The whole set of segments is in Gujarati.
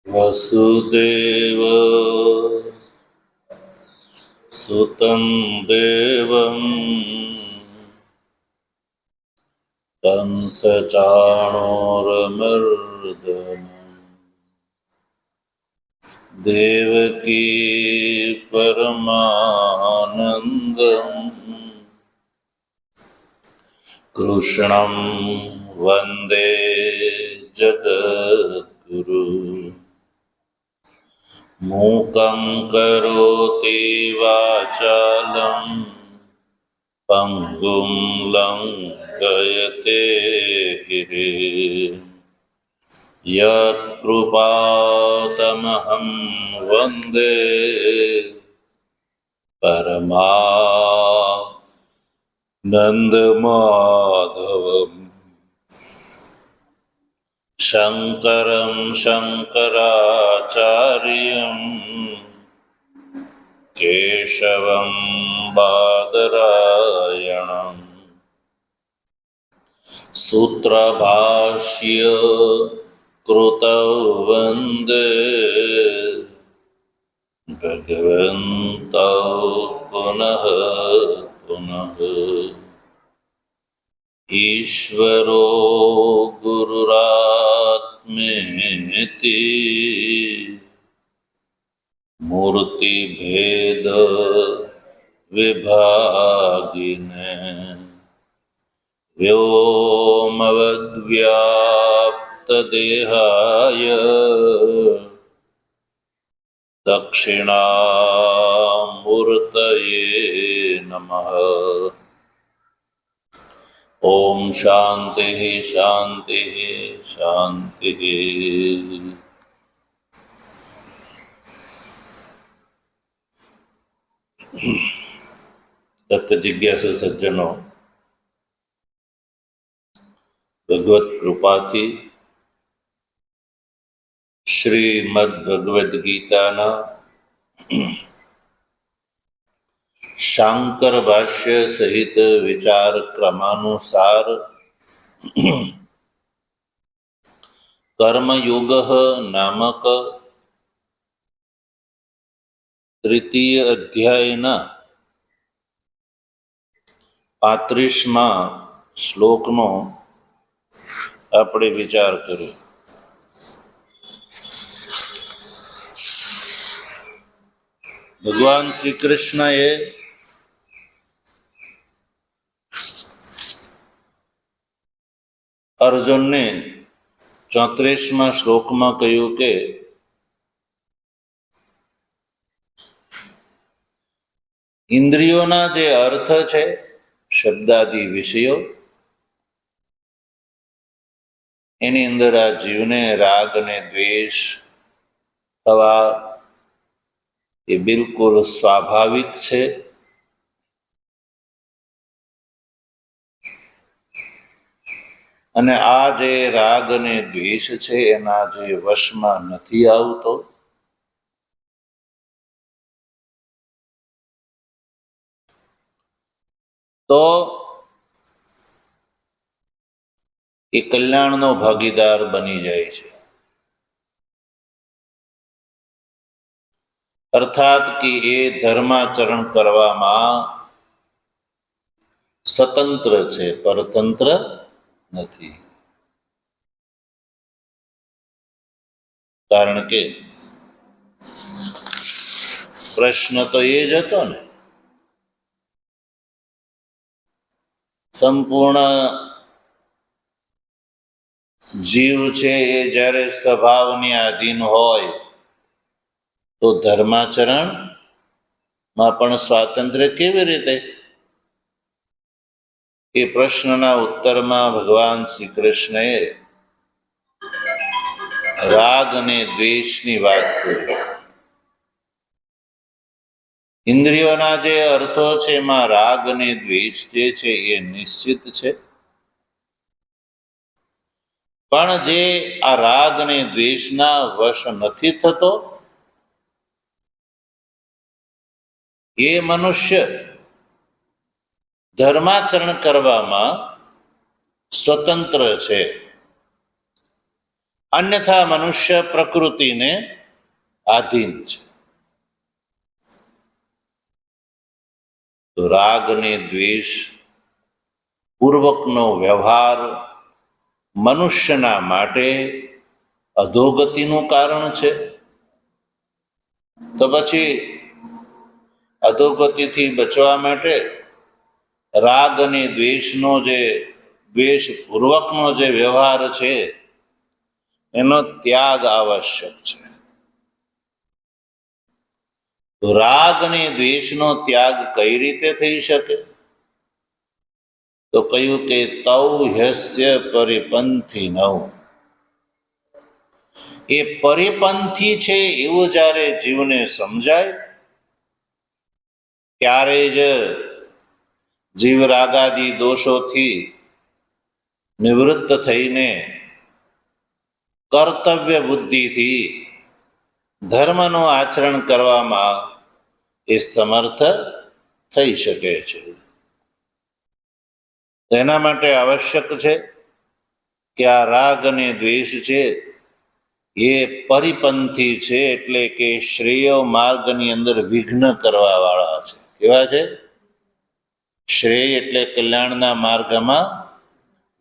वसुदेव सुतं देवं कंसचाणूरमर्दनम् देवकी परमानन्दम् कृष्णं वन्दे जगद्गुरु। मूकं करोति वाचालं पंगुं लङ्घयते गिरिं यत्कृपातमहं वन्दे परमानन्दमाधवम्। शङ्करं शङ्कराचार्यं केशवं बादरायणम् सूत्रभाष्य कृतौ वन्दे भगवन्तौ पुनः पुनः। ईश्वरो गुरुरात्मेति मूर्तिभेद विभागिने व्योमवद्व्याप्तदेहाय दक्षिणामूर्तये नमः। ओम शांति शांति शांति। तत्व जिज्ञासु सज्जनों, भगवत कृपाथी श्रीमद् भगवद गीताना शांकर भाष्य सहित विचार क्रमानुसार कर्मयोग नामक तृतीय अध्यायना 35મા શ્લોકનો આપણે વિચાર કર્યો. ભગવાન શ્રી કૃષ્ણએ અર્જુનને 34મા શ્લોકમાં કહ્યું કે ઇન્દ્રિયોના જે અર્થ છે, શબ્દાદિ વિષયો, એની અંદર આ જીવને રાગ અને દ્વેષ થવા એ બિલકુલ સ્વાભાવિક છે. અને આ જે રાગ અને દ્વેષ છે એના જે વશમાં નથી આવતો, તો એ કલ્યાણનો ભાગીદાર બની જાય છે. અર્થાત કે એ ધર્માચરણ કરવામાં સ્વતંત્ર છે, પરતંત્ર નથી. કારણ કે પ્રશ્ન તો એ જ હતો ને, સંપૂર્ણ જીવ છે એ જ્યારે સ્વભાવની આધીન હોય તો ધર્માચરણમાં પણ સ્વાતંત્ર્ય કેવી રીતે? એ પ્રશ્નના ઉત્તરમાં ભગવાન શ્રી કૃષ્ણએ રાગ અને દ્વેષની વાત કરી. ઇન્દ્રિયોના જે અર્થો છે એમાં રાગ અને દ્વેષ જે છે એ નિશ્ચિત છે. પણ જે આ રાગ અને દ્વેષના વશ નથી થતો, એ મનુષ્ય ધર્માચરણ કરવામાં સ્વતંત્ર છે, અન્યથા મનુષ્ય પ્રકૃતિને આધીન છે. તો રાગ અને દ્વેષ પૂર્વકનો વ્યવહાર મનુષ્યના માટે અધોગતિનું કારણ છે. તો પછી અધોગતિથી બચવા માટે રાગ અને દ્વેષ પૂર્વકનો જે વ્યવહાર છે એનો ત્યાગ આવશ્યક છે. તો રાગ અને દ્વેષનો ત્યાગ કઈ રીતે થઈ શકે? તો કહ્યું કે તૌ હ્યસ્ય પરિપંથી નવ, એ પરિપંથી છે એવું જ્યારે જીવને સમજાય ત્યારે જ જીવ રાગાદી દોષોથી નિવૃત્ત થઈને કર્તવ્ય બુદ્ધિથી ધર્મનું આચરણ કરવામાં એ સમર્થ થઈ શકે છે. તેના માટે આવશ્યક છે કે આ રાગ અને દ્વેષ છે એ પરિપંથી છે, એટલે કે શ્રેય માર્ગની અંદર વિઘ્ન કરવા વાળા છે. કેવા છે? શ્રેય એટલે કલ્યાણના માર્ગમાં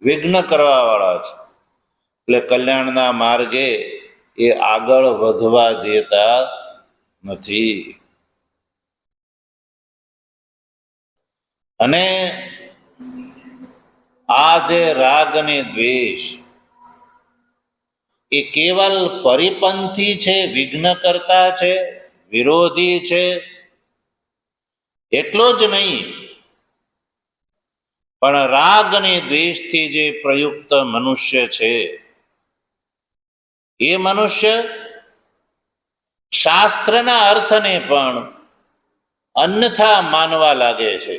વિઘ્ન કરવા વાળા છે, એટલે કલ્યાણના માર્ગે એ આગળ વધવા દેતા નથી. અને આ જે રાગ અને દ્વેષ એ કેવલ પરિપંથી છે, વિઘ્ન કરતા છે, વિરોધી છે, એટલો જ નહીં, પણ રાગ અને દ્વેષથી જે પ્રયુક્ત મનુષ્ય છે એ મનુષ્ય શાસ્ત્રના અર્થને પણ અન્યથા માનવા લાગે છે.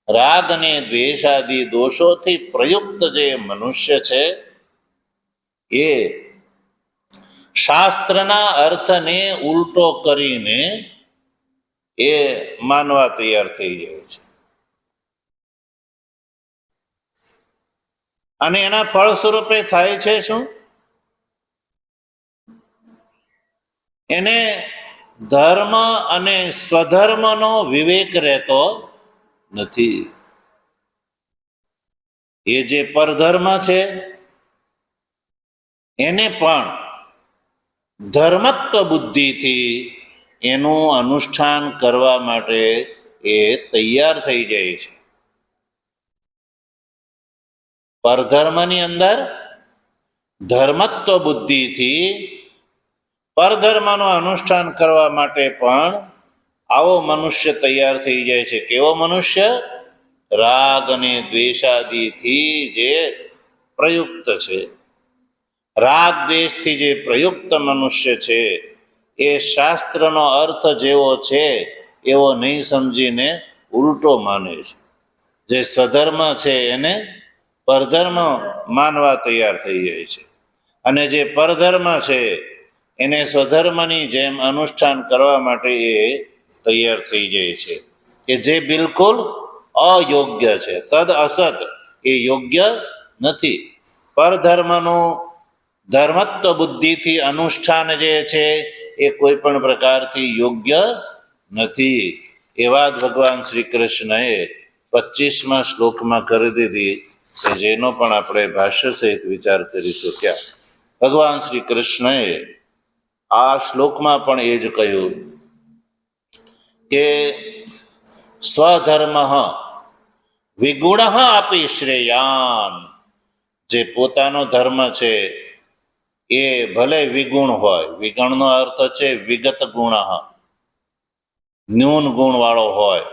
રાગ અને દ્વેષાદી દોષોથી પ્રયુક્ત જે મનુષ્ય છે એ શાસ્ત્રના અર્થને ઉલટો કરીને એ માનવા તૈયાર થઈ જાય છે. અને એના ફળ સ્વરૂપે થાય છે શું? એને ધર્મ અને સ્વધર્મનો વિવેક રહેતો નથી. એ જે પરધર્મ છે એને પણ ધર્મત્વ બુદ્ધિથી એનું અનુષ્ઠાન કરવા માટે એ તૈયાર થઈ જાય છે. પરધર્મની અંદર ધર્મત્વ બુદ્ધિથી પરધર્મનું અનુષ્ઠાન કરવા માટે પણ આવો મનુષ્ય તૈયાર થઈ જાય છે. કેવો મનુષ્ય? રાગ અને દ્વેષાદિથી જે પ્રયુક્ત છે. રાગ દ્વેષથી જે પ્રયુક્ત મનુષ્ય છે એ શાસ્ત્રનો અર્થ જેવો છે એવો નહીં સમજીને ઉલટો માને છે. જે સ્વધર્મ છે એને પરધર્મ માનવા તૈયાર થઈ જાય છે, અને જે પરધર્મ છે એને સ્વધર્મની જેમ અનુષ્ઠાન કરવા માટે એ તૈયાર થઈ જાય છે, કે જે બિલકુલ અયોગ્ય છે. તદ અસત, એ યોગ્ય નથી. પરધર્મનું ધર્મત્વ બુદ્ધિથી અનુષ્ઠાન જે છે એ કોઈ પણ પ્રકારથી યોગ્ય નથી. એ વાત ભગવાન શ્રી કૃષ્ણએ 25મા શ્લોકમાં કરી દીધી, કે જેનો પણ આપણે ભાષ્ય સહિત વિચાર કરી શક્યા. ભગવાન શ્રી કૃષ્ણએ આ શ્લોકમાં પણ એ જ કહ્યું કે સ્વધર્મ વિગુણ આપી શ્રેયાન, જે પોતાનો ધર્મ છે એ ભલે વિગુણ હોય, વિગુણનો અર્થ છે વિગત ગુણ, ન્યૂન ગુણ વાળો હોય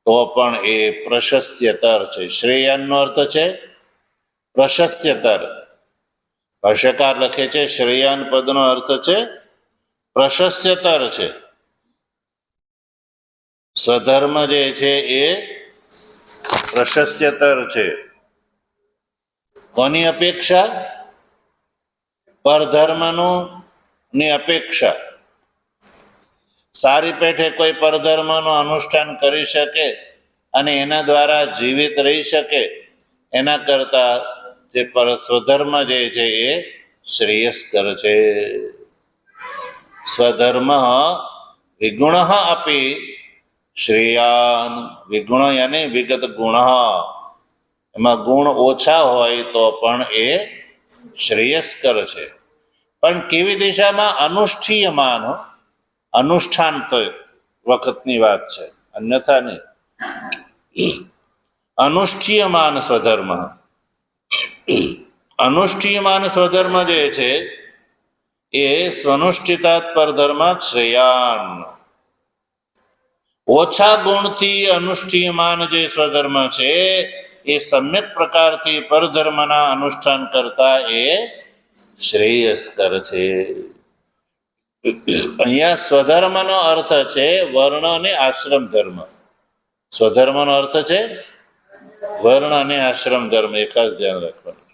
તો પણ એ પ્રશસ્યતર છે. શ્રેયાનનો અર્થ છે પ્રશસ્યતર. ભાષ્યકાર લખે છે શ્રેયાન પદનો અર્થ છે પ્રશસ્યતર છે. સ્વધર્મ જે છે એ પ્રશસ્યતર છે. કોની અપેક્ષા? પરધર્મનું ની અપેક્ષા. સારી પેઠે કોઈ પરધર્મનું અનુષ્ઠાન કરી શકે અને એના દ્વારા જીવિત રહી શકે, એના કરતા જે સ્વધર્મ જે છે એ શ્રેયસ્કર છે. સ્વધર્મ વિગુણ અપી શ્રેયાન. વિગુણ યાને વિગત ગુણ, એમાં ગુણ ઓછા હોય તો પણ એ શ્રેયસ્કર છે. પણ કેવી દિશામાં? અનુષ્ઠીયમાન. અનુષ્ઠાન તો વખતની વાત છે, અન્યથા નહીં. અનુષ્ઠીયમાન સ્વધર્મ. અનુષ્ઠીયમાન સ્વધર્મ જે છે એ સ્વનુષ્ઠિતાત પરધર્માત શ્રેયાન. ઓછા ગુણથી અનુષ્ઠીયમાન જે સ્વધર્મ છે એ સમ્યક પ્રકારથી પરધર્મના અનુષ્ઠાન કરતા એ શ્રેયસ્કર છે. અહીંયા સ્વધર્મનો અર્થ છે વર્ણ અને આશ્રમ ધર્મ. સ્વધર્મનો અર્થ છે વર્ણ અને આશ્રમ ધર્મ. એ ખાસ ધ્યાન રાખવાનું.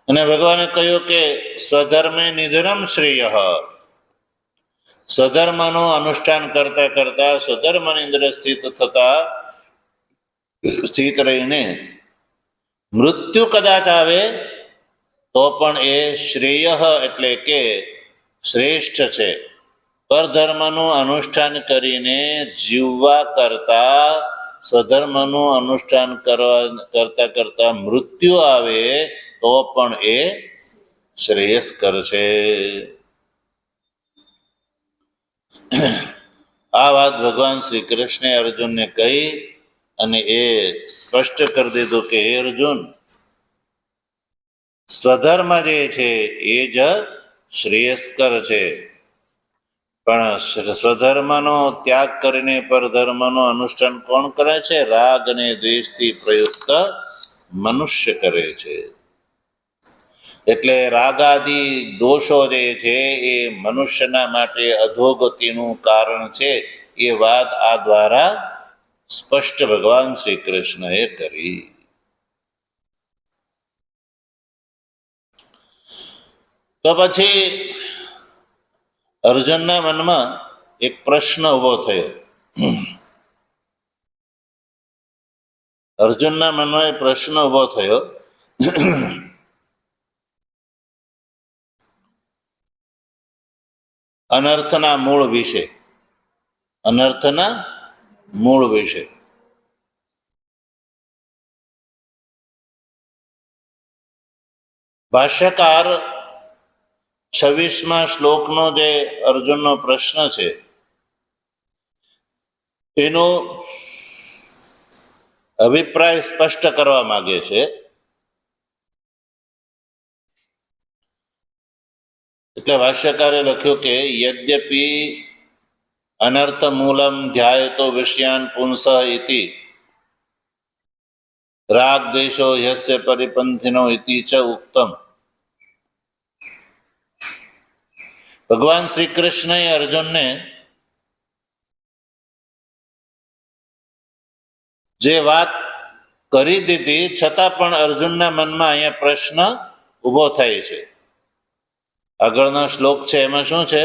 અને ભગવાને કહ્યું કે સ્વધર્મે નિધનમ શ્રેય. સ્વધર્મનું અનુષ્ઠાન કરતા કરતા સ્વધર્મની અંદર સ્થિત રહીને મૃત્યુ કદાચ આવે તો પણ એ શ્રેય એટલે કે શ્રેષ્ઠ છે. પરધર્મનું અનુષ્ઠાન કરીને જીવવા કરતા સ્વધર્મનું અનુષ્ઠાન કરતા કરતા મૃત્યુ આવે તો પણ એ શ્રેયસ્કર છે. આ વાત ભગવાન શ્રી કૃષ્ણે અર્જુનને કહી અને એ સ્પષ્ટ કરી દીધું કે હે અર્જુન, સ્વધર્મ જે છે એ જ શ્રેયસ્કર છે. પણ સ્વધર્મનો ત્યાગ કરીને પરધર્મનું અનુષ્ઠાન કોણ કરે છે? રાગ અને દ્વેષથી પ્રયુક્ત મનુષ્ય કરે છે. એટલે રાગાદી દોષો જે છે એ મનુષ્યના માટે અધોગતિનું કારણ છે. એ વાત આ દ્વારા સ્પષ્ટ ભગવાન શ્રી કૃષ્ણએ કરી. તો પછી અર્જુનના મનમાં એક પ્રશ્ન ઉભો થયો. અર્જુનના મનમાં એક પ્રશ્ન ઉભો થયો અનર્થના મૂળ વિશે. અનર્થના મૂળ વિશે. ભાષ્યકાર 26મા શ્લોકનો જે અર્જુનનો પ્રશ્ન છે એનો અભિપ્રાય સ્પષ્ટ કરવા માંગે છે. એટલે ભાષ્યકારે લખ્યું કે યદ્યપિ અનર્થ મૂલમ ધ્યાયતો વિષયાન પુંસ ઇતિ રાગ દ્વેષો યસ્ય પરિપંથિનો ઇતિ ચ ઉક્તમ. ભગવાન શ્રી કૃષ્ણએ અર્જુનને જે વાત કરી દીધી છતાં પણ અર્જુનના મનમાં અહીંયા પ્રશ્ન ઊભો થાય છે. આગળનો શ્લોક છે એમાં શું છે?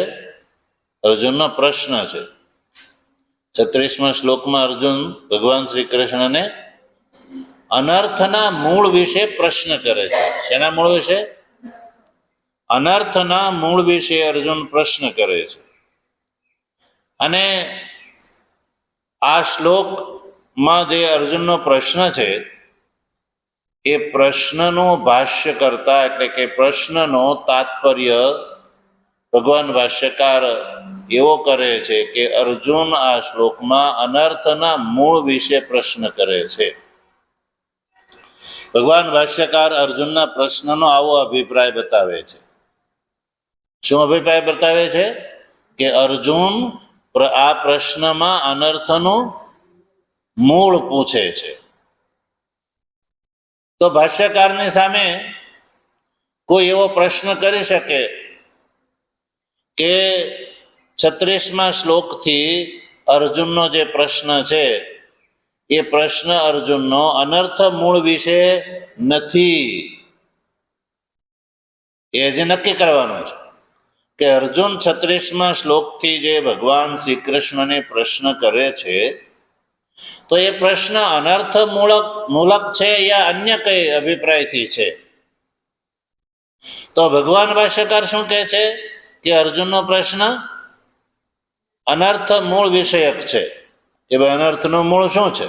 અર્જુનનો પ્રશ્ન છે. 36મા શ્લોકમાં અર્જુન ભગવાન શ્રી કૃષ્ણને અનર્થના મૂળ વિશે પ્રશ્ન કરે છે. શેના મૂળ વિશે? અનર્થના મૂળ વિશે અર્જુન પ્રશ્ન કરે છે. અને આ શ્લોકમાં જે અર્જુનનો પ્રશ્ન છે એ પ્રશ્નનો ભાષ્ય કરતા એટલે કે પ્રશ્નનો તાત્પર્ય ભગવાન ભાષ્યકાર એવો કરે છે કે અર્જુન આ શ્લોકમાં અનર્થના મૂળ વિશે પ્રશ્ન કરે છે. ભગવાન ભાષ્યકાર અર્જુનના પ્રશ્નનો આવો અભિપ્રાય બતાવે છે. શું અભિપ્રાય બતાવે છે? કે અર્જુન આ પ્રશ્નમાં અનર્થનું મૂળ પૂછે છે. તો ભાષ્યકારની સામે કોઈ એવો પ્રશ્ન કરી શકે કે 36મા શ્લોકથી અર્જુનનો જે પ્રશ્ન છે એ પ્રશ્ન અર્જુનનો અનર્થ મૂળ વિશે નથી. એ જે નક્કી કરવાનું છે કે અર્જુન 36મા શ્લોકથી જે ભગવાન શ્રી કૃષ્ણને પ્રશ્ન કરે છે, તો એ પ્રશ્ન અનર્થ મૂલક છે યા અન્ય કઈ અભિપ્રાયથી છે? તો ભગવાન ભાષ્યકાર શું કહે છે કે અર્જુનનો પ્રશ્ન અનર્થ મૂળ વિષયક છે. કે ભાઈ અનર્થનું મૂળ શું છે?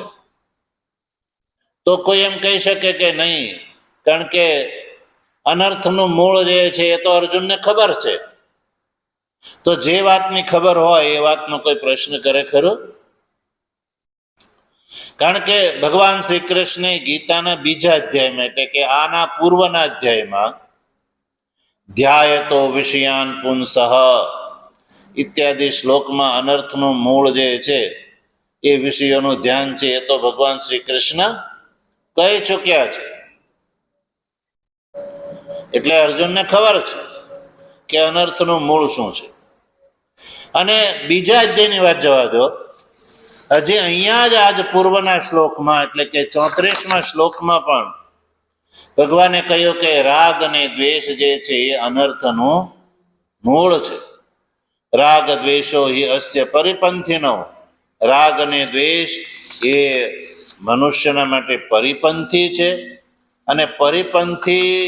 તો કોઈ એમ કહી શકે કે નહીં, કારણ કે અનર્થનું મૂળ જે છે એ તો અર્જુનને ખબર છે. તો જે વાતની ખબર હોય એ વાતનો કોઈ પ્રશ્ન કરે ખરો? કારણ કે ભગવાન શ્રી કૃષ્ણે ગીતાના બીજા અધ્યાયમાં, એટલે કે આના પૂર્વના અધ્યાયમાં ધ્યાયતો વિષયાન પુંસઃ ઇત્યાદિ શ્લોકમાં અનર્થનું મૂળ જે છે એ વિષયોનું ધ્યાન છે એ તો ભગવાન શ્રી કૃષ્ણ કહી ચૂક્યા છે. એટલે અર્જુનને ખબર છે કે અનર્થનું મૂળ શું છે. અને બીજા અધ્યાયની વાત જવા દો, હજી અહીંયા જ આજ પૂર્વના શ્લોકમાં, એટલે કે 34મા શ્લોકમાં પણ ભગવાને કહ્યું કે રાગ અને દ્વેષ જે છે એ અનર્થનું મૂળ છે. રાગ દ્વેષો હિ અસ્ય પરિપંથીનો. રાગ અને દ્વેષ એ મનુષ્યના માટે પરિપંથી છે. અને પરિપંથી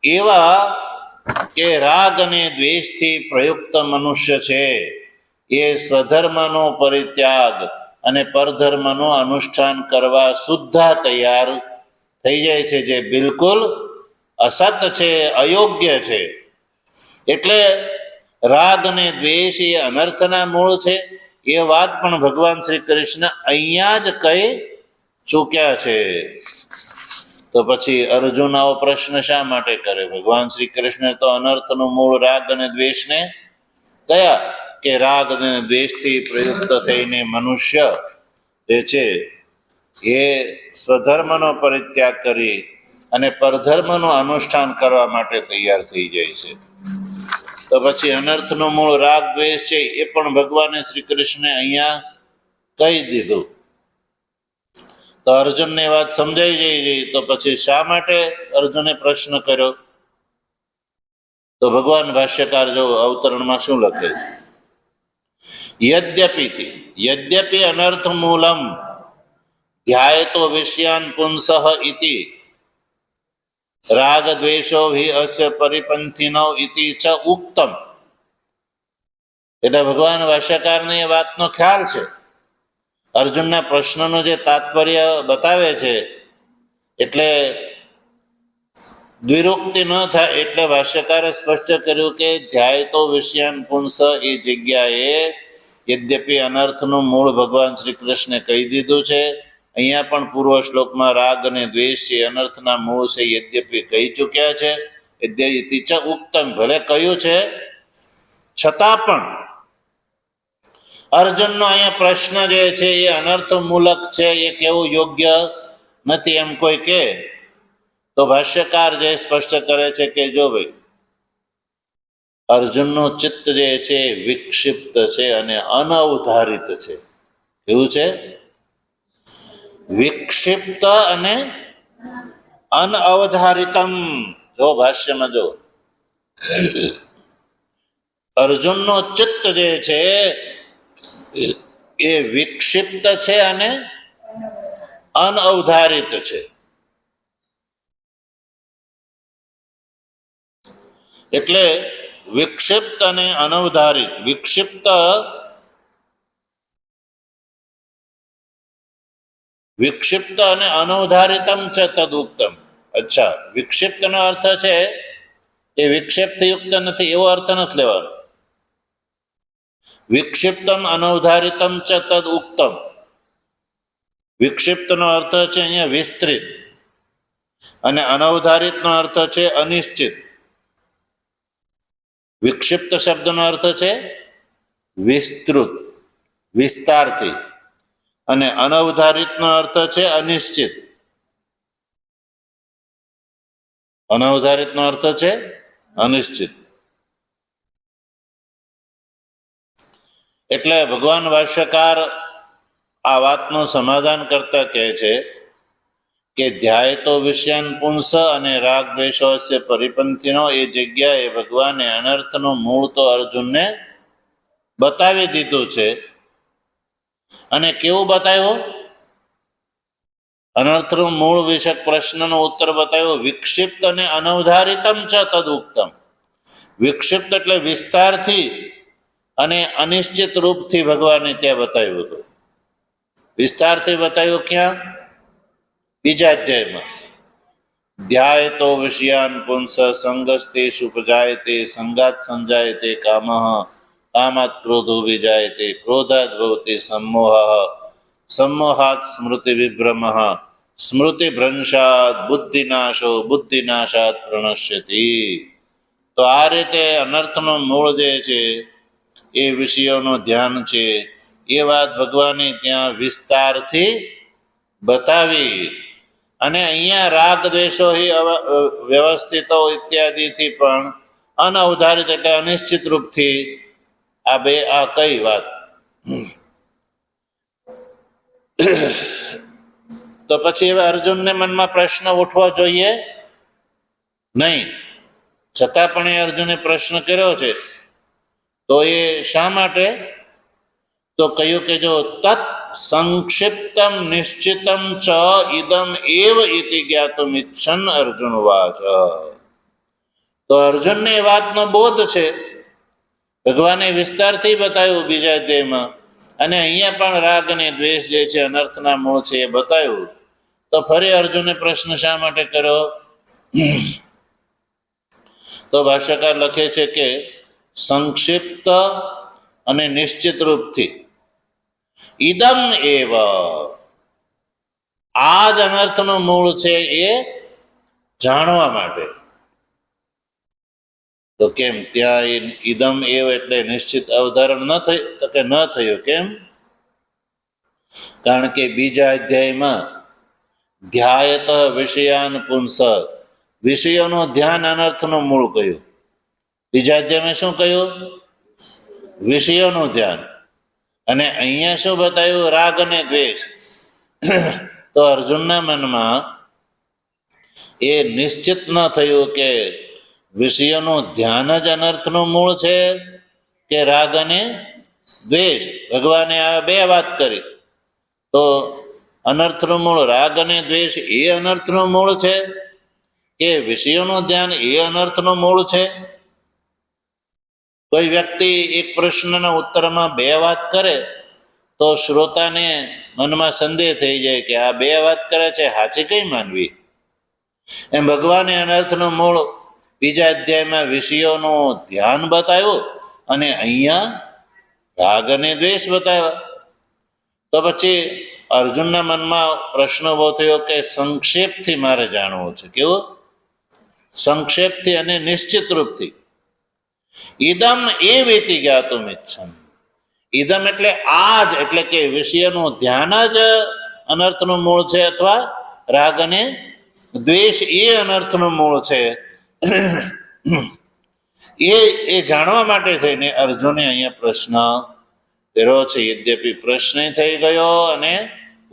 એવા કે રાગ અને દ્વેષથી પ્રયુક્ત મનુષ્ય છે એ સ્વધર્મનો પરિત્યાગ અને પરધર્મનું અનુષ્ઠાન કરવા સુદ્ધા તૈયાર થઈ જાય છે, જે બિલકુલ અસત છે, અયોગ્ય છે. એટલે રાગ અને દ્વેષ એ અનર્થના મૂળ છે એ વાત પણ ભગવાન શ્રી કૃષ્ણ અહીંયા જ કહી ચૂક્યા છે. તો પછી અર્જુન આવો પ્રશ્ન શા માટે કરે? ભગવાન શ્રી કૃષ્ણ તો અનર્થનું મૂળ રાગ અને દ્વેષને કયા કે રાગ અને દ્વેષથી પ્રયુક્ત થઈને મનુષ્ય જે છે એ સ્વધર્મનો પરિત્યાગ કરી અને પરધર્મનું અનુષ્ઠાન કરવા માટે તૈયાર થઈ જાય છે. તો પછી અનર્થનું મૂળ રાગ દ્વેષ છે એ પણ ભગવાને શ્રી કૃષ્ણે અહીંયા કહી દીધું. તો અર્જુનને વાત સમજાઈ જઈ, તો પછી શા માટે અર્જુને પ્રશ્ન કર્યો? તો ભગવાન ભાષ્યકાર જો અવતરણમાં શું લખે છે, યદ્યપિ અનર્થ મૂલમ ધ્યાયતો વિષયાન પુંસઃ ઇતિ રાગ દ્વેષો હિ અસ્ય પરિપંથીનો ઇતિ ચ ઉક્તમ. એટલે ભગવાન ભાષ્યકારને એ વાતનો ખ્યાલ છે. અર્જુનના પ્રશ્નનું જે તાત્પર્ય બતાવે છે, એટલે દ્વિરુક્તિ ન થાય એટલે ભાષ્યકારે સ્પષ્ટ કર્યું કે ધ્યાયતો વિષયાન પુંસ એ જગ્યાએ યદ્યપિ અનર્થનું મૂળ ભગવાન શ્રી કૃષ્ણે કહી દીધું છે. અહીંયા પણ પૂર્વ શ્લોકમાં રાગ અને દ્વેષ છે અનર્થના મૂળ છે યદ્યપિ કહી ચૂક્યા છે. યદ્યપિ ચ ઉક્તમ, ભલે કહ્યું છે છતાં પણ અર્જુનનો અહીંયા પ્રશ્ન જે છે એ અનર્થ મૂલક છે, એ કેવું યોગ્ય નથી એમ કોઈ કે તો ભાષ્યકાર જે સ્પષ્ટ કરે છે કે જો ભાઈ અર્જુનનું ચિત્ત જે છે વિક્ષિપ્ત છે અને અનવધારિત છે. કેવું છે? વિક્ષિપ્ત અને અનવધારિતમ. જો ભાષ્યમાં જો અર્જુનનો ચિત્ત જે છે એ વિક્ષિપ્ત છે અને અનવધારિત છે. એટલે વિક્ષિપ્ત અને અનવધારિત. વિક્ષિપ્ત અને અનવધારિતમ છે તદુક્તમ. અચ્છા, વિક્ષિપ્તનો અર્થ છે એ વિક્ષેપથી યુક્ત નથી એવો અર્થ નથી લેવાનો. વિક્ષિપ્તમ અનવધારિતમ ચ તદ ઉક્તમ. વિક્ષિપ્તનો અર્થ છે અહીંયા વિસ્તૃત અને અનવધારિતનો અર્થ છે અનિશ્ચિત. વિક્ષિપ્ત શબ્દનો અર્થ છે વિસ્તૃત, વિસ્તારથી, અને અનવધારિતનો અર્થ છે અનિશ્ચિત. અનવધારિતનો અર્થ છે અનિશ્ચિત. એટલે ભગવાન ભાષ્યકાર આ વાતનું સમાધાન કરતા કહે છે કે ધ્યાય તો વિષયાન પુંસ અને રાગ દ્વેષોસ્ય પરિપંથીનો એ જગ્યાએ ભગવાને અનર્થનું મૂળ તો અર્જુનને બતાવી દીધું છે. અને કેવું બતાવ્યું? અનર્થનું મૂળ વિષયક પ્રશ્નનો ઉત્તર બતાવ્યો. વિક્ષિપ્ત અને અનવધારિતમ ચ તદુક્તમ. વિક્ષિપ્ત એટલે વિસ્તારથી અને અનિશ્ચિત રૂપથી ભગવાને ત્યાં બતાવ્યું હતું. વિસ્તારથી બતાવ્યું ક્યાં? બીજા અધ્યાયમાં. ધ્યાય તો વિષયાન પુંસ સંગસ્તે સુપજાયતે સંગાત સંજાયતે કામઃ કામાત ક્રોધો વિજાયતે ક્રોધાત ભવતિ સમોહ સમોહાત સ્મૃતિ વિભ્રમઃ સ્મૃતિ ભ્રંશાત બુદ્ધિનાશો બુદ્ધિનાશાત પ્રણશ્યતિ. તો આ રીતે અનર્થનું મૂળ જે છે એ વિષયોનું ધ્યાન છે એ વાત ભગવાને ત્યાં વિસ્તારથી બતાવી. અને અહીંયા રાગ દ્વેષો વ્યવસ્થિતો ઇત્યાદિથી પણ અનવધારિત એટલે અનિશ્ચિત રૂપથી આ કઈ વાત. તો પછી હવે અર્જુનને મનમાં પ્રશ્ન ઉઠવો જોઈએ નહીં. છતાં પણ એ અર્જુને પ્રશ્ન કર્યો છે. તો એ શા માટે? તો કહ્યું કે જો તત્ સંક્ષિપ્તમ નિશ્ચિતમ ચ ઇદમ એવ ઇતિ જ્ઞાતુમ ઇચ્છન અર્જુન વાચ. તો અર્જુનને એ વાતનો બોધ છે. ભગવાને વિસ્તારથી બતાવ્યું બીજા અધ્યાયમાં, અને અહીંયા પણ રાગ અને દ્વેષ જે છે અનર્થના મૂળ છે એ બતાવ્યું. તો ફરી અર્જુને પ્રશ્ન શા માટે કર્યો? તો ભાષ્યકાર લખે છે કે સંક્ષિપ્ત અને નિશ્ચિત રૂપથી ઇદમ એવ, આ જ અનર્થનું મૂળ છે એ જાણવા માટે. તો કેમ ત્યાં ઇદમ એવ એટલે નિશ્ચિત અવધારણ ન થયું? તો કે ન થયું. કેમ? કારણ કે બીજા અધ્યાયમાં ધ્યાયત વિષયાન પુંસ, વિષયોનું ધ્યાન અનર્થનું મૂળ કહ્યું. બીજા અધ્યાયમાં શું કહ્યું? વિષયોનું ધ્યાન. અને અહીંયા શું બતાવ્યું? રાગ અને દ્વેષ. તો અર્જુનના મનમાં એ નિશ્ચિત ન થયું કે વિષયોનું ધ્યાન જ અનર્થનું મૂળ છે કે રાગ અને દ્વેષ. ભગવાને આ બે વાત કરી. તો અનર્થનું મૂળ રાગ અને દ્વેષ એ અનર્થનું મૂળ છે કે વિષયોનું ધ્યાન એ અનર્થનું મૂળ છે? કોઈ વ્યક્તિ એક પ્રશ્નના ઉત્તરમાં બે વાત કરે તો શ્રોતાને મનમાં સંદેહ થઈ જાય કે આ બે વાત કરે છે, સાચી કઈ માનવી? એમ ભગવાને અનર્થનું મૂળ બીજા અધ્યાયમાં વિષયોનું ધ્યાન બતાવ્યું અને અહીંયા રાગ અને દ્વેષ બતાવ્યા. તો પછી અર્જુનના મનમાં પ્રશ્ન ઉભો થયો કે સંક્ષેપથી મારે જાણવું છે. કેવું? સંક્ષેપથી અને નિશ્ચિત રૂપથી. ઇદમ એ વેતિ જ્ઞાતુમ ઇચ્છન. ઇદમ એટલે આ જ, એટલે કે વિષયનું ધ્યાન જ અનર્થનું મૂળ છે અથવા રાગ અને દ્વેષ એ અનર્થનું મૂળ છે એ જાણવા માટે થઈને અર્જુને અહીંયા પ્રશ્ન કર્યો છે. યદ્યપિ પ્રશ્ન થઈ ગયો અને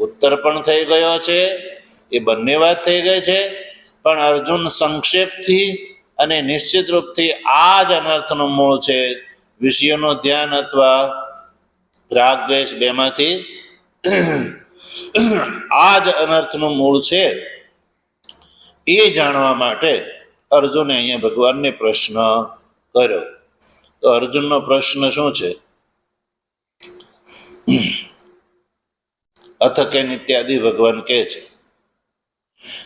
ઉત્તર પણ થઈ ગયો છે, એ બંને વાત થઈ ગઈ છે, પણ અર્જુન સંક્ષેપથી અને નિશ્ચિત રૂપથી આ જ અનર્થનું મૂળ છે, વિષયોનું ધ્યાન અથવા રાગ દ્વેષ બેમાંથી આ જ અનર્થનું મૂળ છે એ જાણવા માટે અર્જુને અહીંયા ભગવાનને પ્રશ્ન કર્યો. તો અર્જુનનો પ્રશ્ન શું છે? અથ કેન ઇત્યાદિ ભગવાન કહે છે.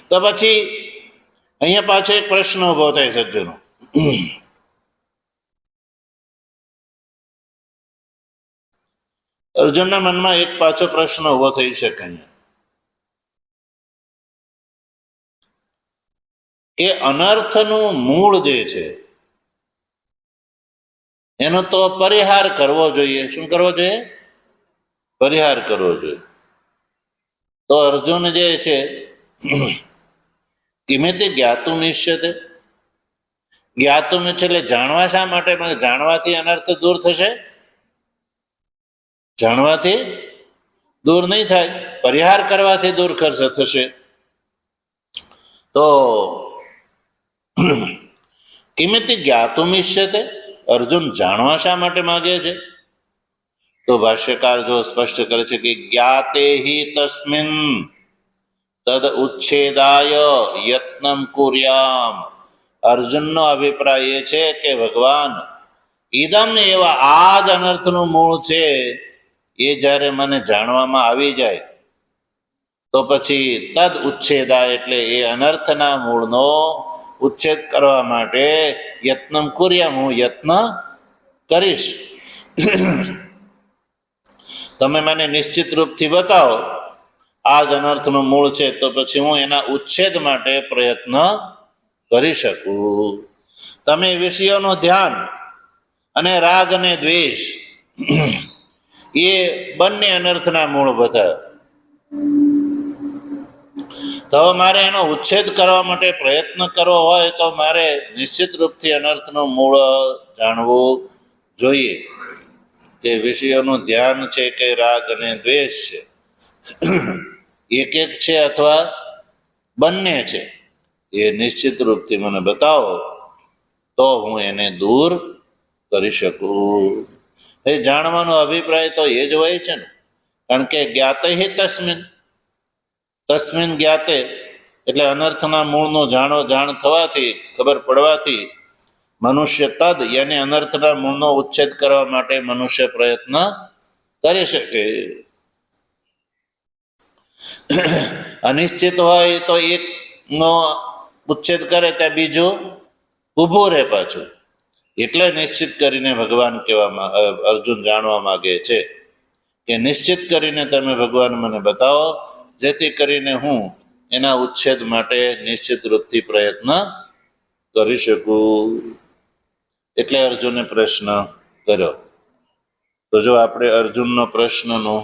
તો પછી અહીંયા પાછો એક પ્રશ્ન ઉભો થાય સજ્જનો. અર્જુનના મનમાં એક પાછો પ્રશ્ન ઉભો થઈ શકે અહીંયા. એ અનર્થનું મૂળ જે છે એનો તો પરિહાર કરવો જોઈએ. શું કરવો જોઈએ? પરિહાર કરવો જોઈએ. તો અર્જુન જે છે ધીમે તે જ્ઞાતું નિશ્ચિતે, જ્ઞાતું એટલે જાણવા. શા માટે? જાણવાથી અનર્થ દૂર થશે? જાણવાથી દૂર નહીં થાય, પરિહાર કરવાથી દૂર થશે. તો કિમિતિ જ્ઞાતુમિષ્યતે, અર્જુન જાણવા શા માટે માગે છે? તો ભાષ્યકાર જો સ્પષ્ટ કરે છે કે જ્ઞાતે હિ તસ્મિન તદ ઉચ્છેદાય યત્નમ કુર્યામ. અર્જુનનો અભિપ્રાય એ છે કે ભગવાન, ઇદમ એવા આ જ અનર્થનું મૂળ છે, એ જ્યારે મને જાણવામાં આવી જાય તો પછી તદ ઉચ્છેદાય એટલે એ અનર્થના મૂળનો ઉચ્છેદ કરવા માટે યત્નમ કુર્યામ, હું યત્ન કરીશ. તમે મને નિશ્ચિત રૂપથી બતાવો આ જ અનર્થનું મૂળ છે, તો પછી હું એના ઉચ્છેદ માટે પ્રયત્ન કરી શકું. તમે વિષયોનું ધ્યાન અને રાગ અને દ્વેષ એ બંને અનર્થના મૂળ બતાવ્યા. તો મારે એનો ઉચ્છેદ કરવા માટે પ્રયત્ન કરવો હોય તો મારે નિશ્ચિત રૂપથી અનર્થનું મૂળ જાણવું જોઈએ, કે વિષયોનું ધ્યાન છે કે રાગ અને દ્વેષ છે, એક એક છે અથવા બંને છે, એ નિશ્ચિત રૂપથી મને બતાવો તો હું એને દૂર કરી શકું. એ જાણવાનો અભિપ્રાય તો એ જ હોય છે ને, કારણ કે જ્ઞાતે હિ તસ્મિન, તસ્મિન જ્ઞાતે એટલે અનર્થના મૂળનું જાણ થવાથી, ખબર પડવાથી મનુષ્ય તદ યાને અનર્થના મૂળનો ઉચ્છેદ કરવા માટે મનુષ્ય પ્રયત્ન કરી શકે. અનિશ્ચિત હોય તો એકનો ઉચ્છેદ કરે ત્યાં બીજું ઊભું રહે પાછું. એટલે નિશ્ચિત કરીને ભગવાન કહેવામાં, અર્જુન જાણવા માગે છે કે નિશ્ચિત કરીને તમે ભગવાન મને બતાવો, જેથી કરીને હું એના ઉચ્છેદ માટે નિશ્ચિત રૂપથી પ્રયત્ન કરી શકું. એટલે અર્જુને પ્રશ્ન કર્યો. તો જો આપણે અર્જુનનો પ્રશ્નનું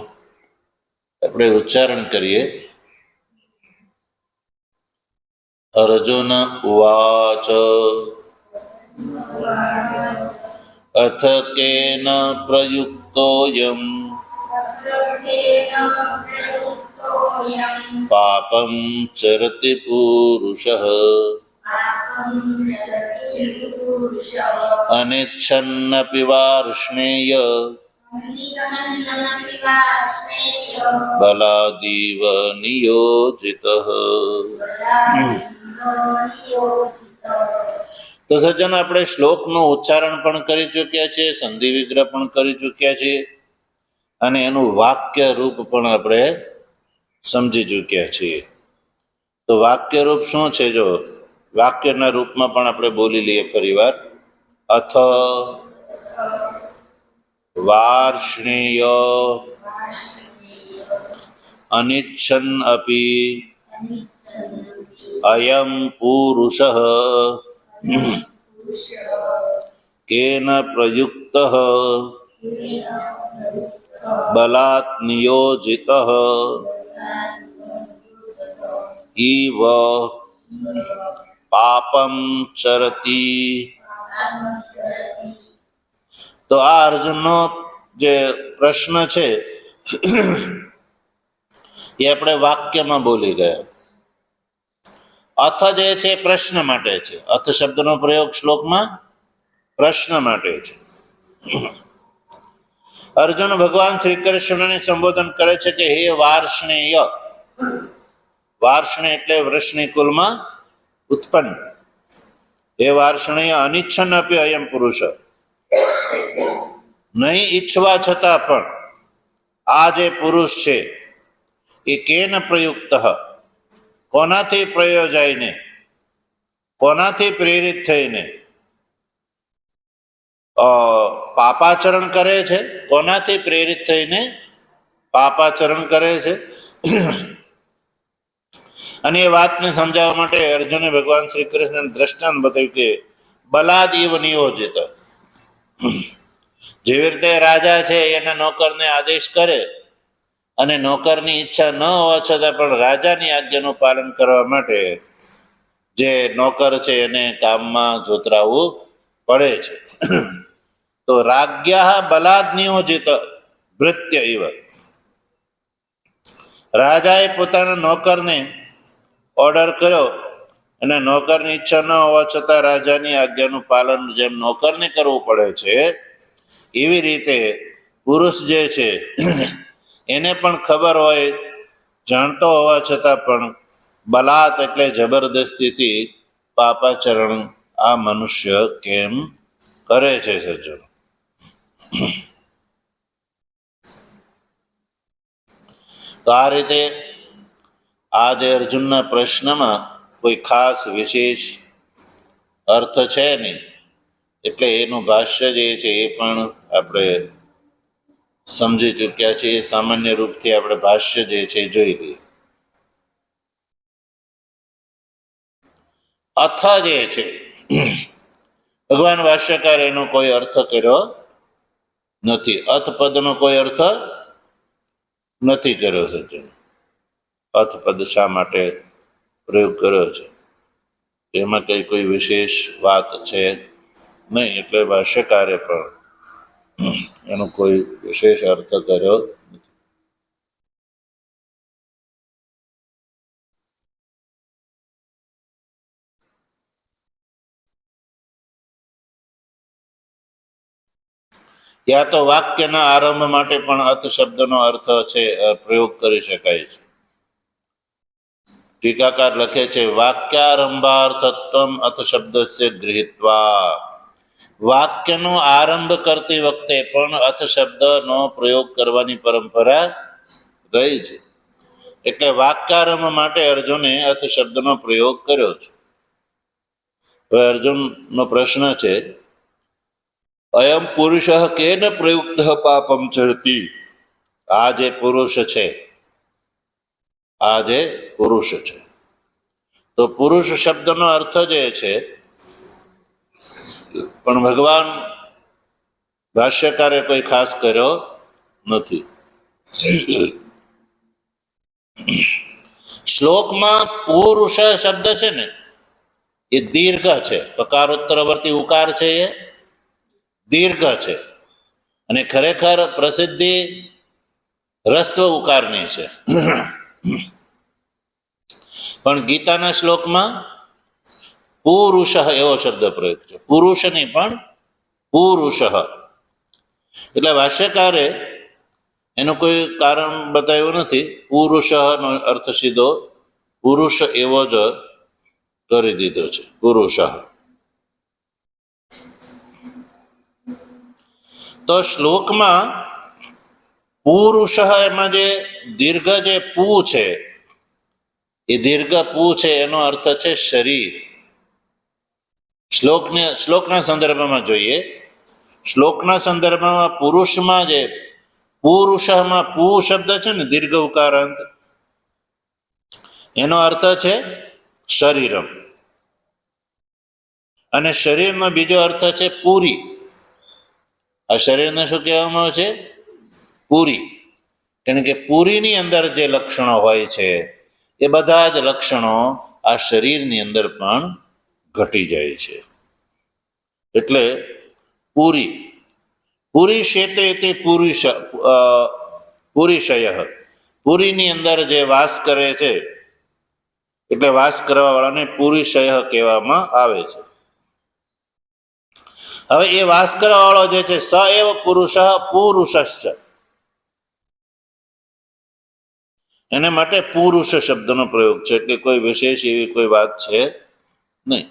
આપણે ઉચ્ચારણ કરીએ. અર્જુન ઉવાચ અથ કેન પ્રયુક્તોયમ પાપમ ચરતિ પુરુષઃ અનિચ્છન્નપિ વાર્ષ્ણેય બલાદીવ નિયોજિતઃ. તો સજ્જન, આપણે શ્લોકનું ઉચ્ચારણ પણ કરી ચૂક્યા છીએ, સંધિ વિગ્રહ પણ કરી ચૂક્યા છીએ, અને એનું વાક્ય રૂપ પણ આપણે સમજી ચૂક્યા છીએ. તો વાક્ય રૂપ શું છે? જો વાક્યના રૂપમાં પણ આપણે બોલી લઈએ ફરી વાર. અથ વાર્ષ્ણેય અનિચ્છન અપી અયમ પુરુષઃ કેન પ્રયુક્તઃ બલાત નિયોજિતઃ ઇવ પાપમ ચરતિ. તો આ અર્જુનનો જે પ્રશ્ન છે એ આપણે વાક્યમાં બોલી ગયા. અથ જે છે પ્રશ્ન માટે છે. અથ શબ્દનો પ્રયોગ શ્લોકમાં પ્રશ્ન માટે છે. અર્જુન ભગવાન શ્રી કૃષ્ણને સંબોધન કરે છે કે હે વાર્ષ્ણેય. વાર્ષ્ણેય એટલે વૃષ્ણિ કુલમાં ઉત્પન્ન. હે વાર્ષ્ણેય અનિચ્છન અપી અયમ પુરુષ. નહીં ઈચ્છવા છતાં પણ આ જે પુરુષ છે એ કેન પ્રયુક્ત, કોનાથી પ્રયોજાઈને, કોનાથી પ્રેરિત થઈને પાપાચરણ કરે છે? કોનાથી પ્રેરિત થઈને પાપાચરણ કરે છે? અને એ વાતને સમજાવવા માટે અર્જુને ભગવાન શ્રી કૃષ્ણ દ્રષ્ટાંત બતાવ્યું કે બલાદ ઇવ નિયોજિત. જેવી રીતે રાજા છે એના નોકરને આદેશ કરે, અને નોકરની ઈચ્છા ન હોવા છતાં પણ રાજાની આજ્ઞાનું પાલન કરવા માટે જે નોકર છે એને કામમાં જોતરાવવું પડે છે. તો રાજ્યા બલાદ નિયોજિત ભૃત્ય ઇવ. રાજાએ પોતાના નોકરને ઓર્ડર કર્યો અને નોકરની ઈચ્છા ન હોવા છતાં રાજાની આજ્ઞાનું પાલન જેમ નોકરને કરવું પડે છે, એવી રીતે પુરુષ જે છે એને પણ ખબર હોય, જાણતો હોવા છતાં પણ બલાત એટલે જબરદસ્તીથી પાપાચરણ આ મનુષ્ય કેમ કરે છે સજ્જનો? તો આ રીતે આ જે અર્જુનના પ્રશ્નમાં કોઈ ખાસ વિશેષ અર્થ છે નહીં, એટલે એનું ભાષ્ય જે છે એ પણ આપણે સમજી ચૂક્યા છીએ. સામાન્ય રૂપથી આપણે ભાષ્ય જે છે એ જોઈ લઈએ. અથ જે છે ભગવાન ભાષ્યકાર એનો કોઈ અર્થ કર્યો નથી. અથ પદનો કોઈ અર્થ નથી કર્યો સજ્જન. અથ પદ શા માટે પ્રયોગ કર્યો છે એમાં કઈ કોઈ વિશેષ વાત છે નહીં, એટલે ભાષ્યકારે પણ એનો કોઈ વિશેષ અર્થ કર્યો નથી. યા તો વાક્યના આરંભ માટે પણ અથ શબ્દનો અર્થ છે પ્રયોગ કરી શકાય છે. ટીકાકાર લખે છે, વાક્યારંભાર્થત્વમ અથ શબ્દસ્ય ગૃહીત્વા. વાક્યનો આરંભ કરતી વખતે પણ અથ શબ્દનો પ્રયોગ કરવાની પરંપરા રહી છે. એટલે વાક્યારંભ માટે અર્જુને અથ શબ્દનો પ્રયોગ કર્યો છે. હવે અર્જુનનો પ્રશ્ન છે, અયમ પુરુષ કેન પ્રયુક્ત પાપમ ચરતી. આ જે પુરુષ છે, આ જે પુરુષ છે, તો પુરુષ શબ્દનો અર્થ જે છે પણ ભગવાન ભાષ્યકારે કોઈ ખાસ કર્યો નથી. શ્લોકમાં પુરુષ શબ્દ છે ને એ દીર્ઘ છે. પકારોત્તરવર્તી ઉકાર છે એ દીર્ઘ છે, અને ખરેખર પ્રસિદ્ધિ રસ્વ ઉકારની છે. પણ ગીતાના શ્લોકમાં પુરુષ એવો શબ્દ પ્રયોગ છે, પુરુષ નહીં પણ પુરુષ. એટલે ભાષ્યકારે એનું કોઈ કારણ બતાવ્યું નથી. પુરુષનો અર્થ સીધો પુરુષ એવો જ કરી દીધો છે, પુરુષ. તો શ્લોકમાં પુરુષ એમાં જે દીર્ઘ જે પુ છે, એ દીર્ઘ પુ છે એનો અર્થ છે શરીર. શ્લોકના સંદર્ભમાં જોઈએ. શ્લોકના સંદર્ભમાં પુરુષમાં જે પુરુષમાં પુ શબ્દ છે ને દીર્ઘ ઉકારાંત, એનો અર્થ છે શરીરમ. અને શરીરનો બીજો અર્થ છે પૂરી. આ શરીરને શું કહેવામાં આવે છે? પૂરી. કારણ કે પૂરીની અંદર જે લક્ષણો હોય છે એ બધા જ લક્ષણો આ શરીરની અંદર પણ ઘટી જાય છે. એટલે પૂરી પૂરી શેતે તે પુરુષય. પૂરીની અંદર જે વાસ કરે છે એટલે વાસ કરવા વાળાને પુરુષય કહેવામાં આવે છે. હવે એ વાસ કરવા વાળો જે છે સ એવ પુરુષ પુરુષશ્ચ, એને માટે પુરુષ શબ્દનો પ્રયોગ છે. એટલે કોઈ વિશેષ એવી કોઈ વાત છે નહીં.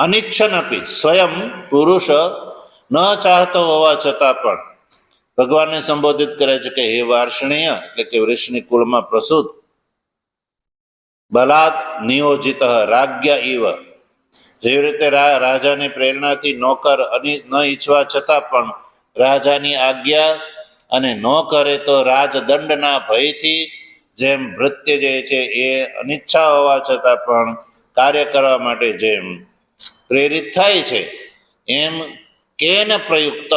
અનિચ્છન અપી સ્વયં પુરુષ ન ચાહતો હોવા છતાં પણ ભગવાનને સંબોધિત કરે છે કે હે વાર્ષણીય, એટલે કે વૃષની કુળમાં પ્રસૂત, બલાત નિયોજિત રાજ્ઞ ઇવ. જેવી રીતે રાજાની પ્રેરણાથી નોકર ન ઈચ્છવા છતાં પણ રાજાની આજ્ઞા અને ન કરે તો રાજદંડના ભયથી જેમ ભૃત્ય જે છે એ અનિચ્છા હોવા છતાં પણ કાર્ય કરવા માટે જેમ પ્રેરિત થાય છે, એમ કેન પ્રયુક્ત,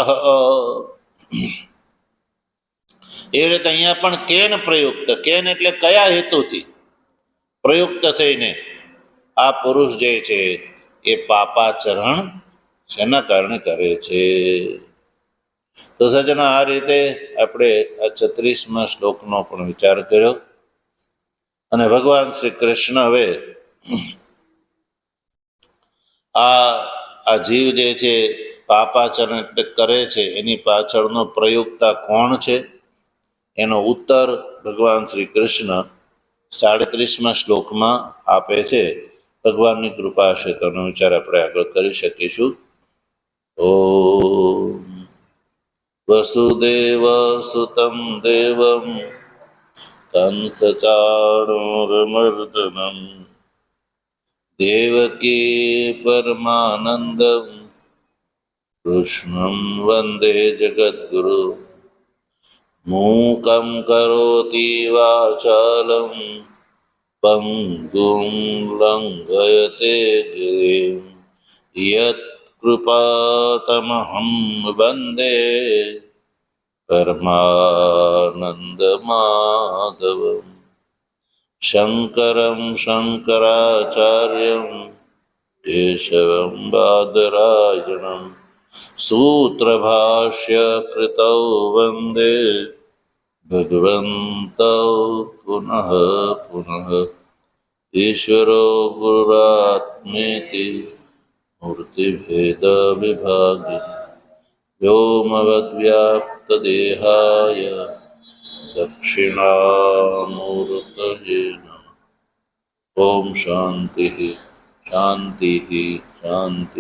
એ રીતે અહીંયા પણ કેન પ્રયુક્ત. કેન એટલે કયા હેતુથી પ્રયુક્ત થઈને આ પુરુષ જે છે એ પાપાચરણ શેના કારણે કરે છે? તો સજ્જનો, આ રીતે આપણે આ 36મા શ્લોકનો પણ વિચાર કર્યો અને ભગવાન શ્રી કૃષ્ણ હવે આ જીવ જે છે પાપાચરણ એટલે કરે છે, એની પાછળનો પ્રયોક્તા કોણ છે એનો ઉત્તર ભગવાન શ્રી કૃષ્ણ 37મા શ્લોકમાં આપે છે. ભગવાનની કૃપા હશે તો એનો વિચાર આપણે આગળ કરી શકીશું. ઓમ વસુદેવ સુતમ દેવમ કંસચાણૂરમર્દનમ દેવકી પરમાનંદમ કૃષ્ણં વંદે જગદ્ગુરુ મૂકં કરોતિ વાચાલં પંગું લંઘયતે ગિરિં યત્કૃપાતમહં વંદે પરમાનંદમાધવમ શંકરં શંકરાચાર્યં કેશવં બાદરાયણં સૂત્રભાષ્યકૃતૌ વંદે ભગવन्तૌ પુનઃ પુનઃ. ઈશ્વરો ગુરુરાત્મેતિ મૂર્તિભેદવિભાગિની વ્યોમવદ્વ્યાપ્તદેહાય દક્ષિણામૂર્તયે નમઃ. ઓમ શાંતિ શાંતિ શાંતિ.